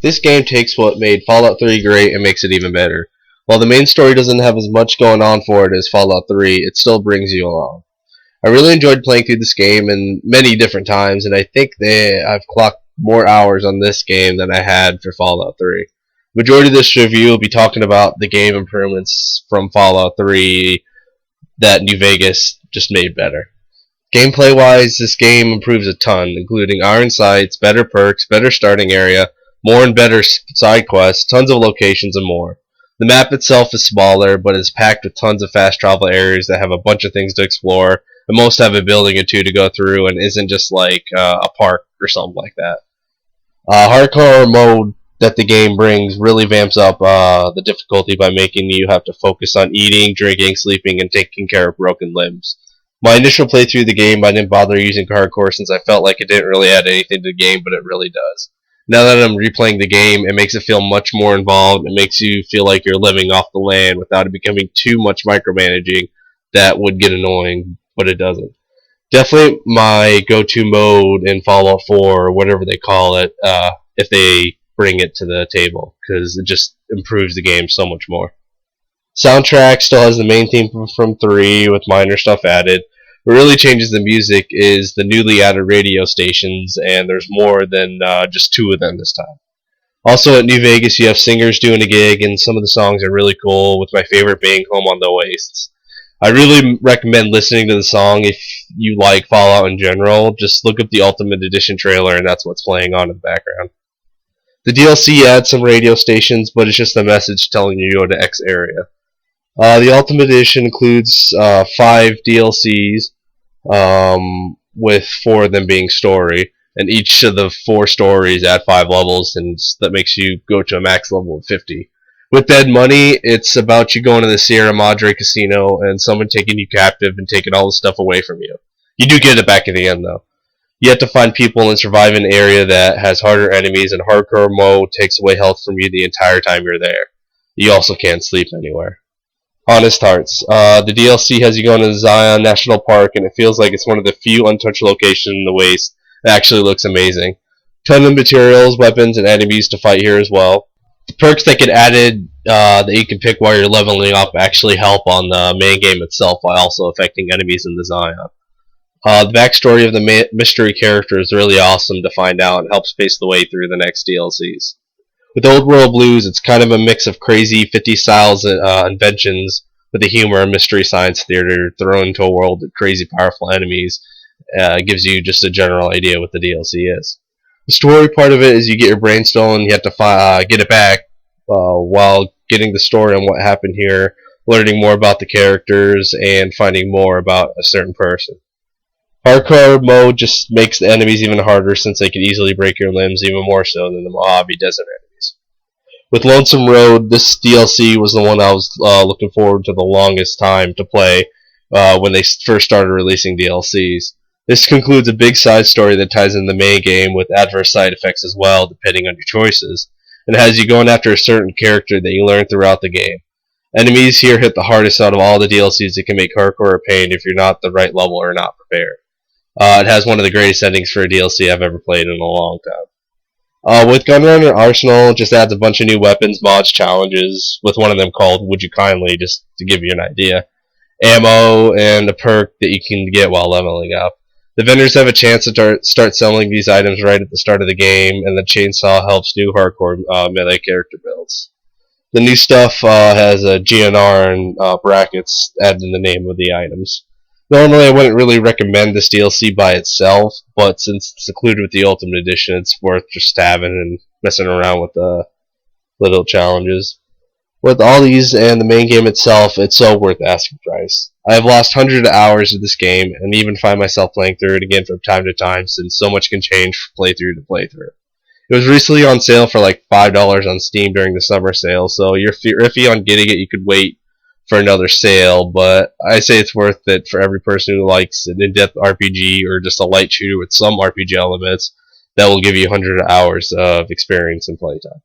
This game takes what made Fallout 3 great and makes it even better. While the main story doesn't have as much going on for it as Fallout 3, it still brings you along. I really enjoyed playing through this game in many different times, and I think I've clocked more hours on this game than I had for Fallout 3. Majority of this review will be talking about the game improvements from Fallout 3 that New Vegas just made better. Gameplay wise, this game improves a ton, including iron sights, better perks, better starting area, more and better side quests, tons of locations, and more. The map itself is smaller, but is packed with tons of fast travel areas that have a bunch of things to explore, and most have a building or two to go through and isn't just like a park or something like that. Hardcore mode that the game brings really vamps up the difficulty by making you have to focus on eating, drinking, sleeping, and taking care of broken limbs. My initial playthrough of the game, I didn't bother using hardcore since I felt like it didn't really add anything to the game, but it really does. Now that I'm replaying the game, it makes it feel much more involved. It makes you feel like you're living off the land without it becoming too much micromanaging that would get annoying, but it doesn't. Definitely my go-to mode in Fallout 4, or whatever they call it, if they bring it to the table, because it just improves the game so much more. Soundtrack still has the main theme from 3 with minor stuff added. What really changes the music is the newly added radio stations, and there's more than just 2 of them this time. Also at New Vegas, you have singers doing a gig, and some of the songs are really cool, with my favorite being Home on the Wastes. I really recommend listening to the song if you like Fallout in general. Just look up the Ultimate Edition trailer, and that's what's playing on in the background. The DLC adds some radio stations, but it's just a message telling you to go to X area. The Ultimate Edition includes 5 DLCs, with 4 of them being story, and each of the 4 stories add 5 levels, and that makes you go to a max level of 50. With Dead Money, it's about you going to the Sierra Madre Casino and someone taking you captive and taking all the stuff away from you. You do get it back at the end, though. You have to find people and survive in an area that has harder enemies, and hardcore mode takes away health from you the entire time you're there. You also can't sleep anywhere. Honest Hearts. The DLC has you going to the Zion National Park, and it feels like it's one of the few untouched locations in the Waste. It actually looks amazing. Ton of materials, weapons, and enemies to fight here as well. The perks that get added that you can pick while you're leveling up actually help on the main game itself while also affecting enemies in the Zion. The backstory of the mystery character is really awesome to find out and helps pace the way through the next DLCs. With Old World Blues, it's kind of a mix of crazy 50 styles inventions with the humor and mystery science theater thrown into a world of crazy powerful enemies. Gives you just a general idea what the DLC is. The story part of it is you get your brain stolen, you have to get it back while getting the story on what happened here, learning more about the characters, and finding more about a certain person. Hardcore mode just makes the enemies even harder since they can easily break your limbs even more so than the Mojave Desert enemies. With Lonesome Road, this DLC was the one I was looking forward to the longest time to play when they first started releasing DLCs. This concludes a big side story that ties in the main game with adverse side effects as well, depending on your choices, and has you going after a certain character that you learn throughout the game. Enemies here hit the hardest out of all the DLCs that can make hardcore a pain if you're not the right level or not prepared. It has one of the greatest endings for a DLC I've ever played in a long time. With Gunrunner Arsenal, it just adds a bunch of new weapons, mods, challenges, with one of them called Would You Kindly, just to give you an idea. Ammo, and a perk that you can get while leveling up. The vendors have a chance to start selling these items right at the start of the game, and the chainsaw helps new hardcore melee character builds. The new stuff has a GNR and brackets added in the name of the items. Normally I wouldn't really recommend this DLC by itself, but since it's included with the Ultimate Edition, it's worth just having and messing around with the little challenges. With all these and the main game itself, it's so worth the asking price. I have lost hundreds of hours of this game, and even find myself playing through it again from time to time, since so much can change from playthrough to playthrough. It was recently on sale for like $5 on Steam during the summer sale, so if you're iffy on getting it, you could wait for another sale, but I say it's worth it for every person who likes an in-depth RPG or just a light shooter with some RPG elements that will give you hundreds of hours of experience and playtime.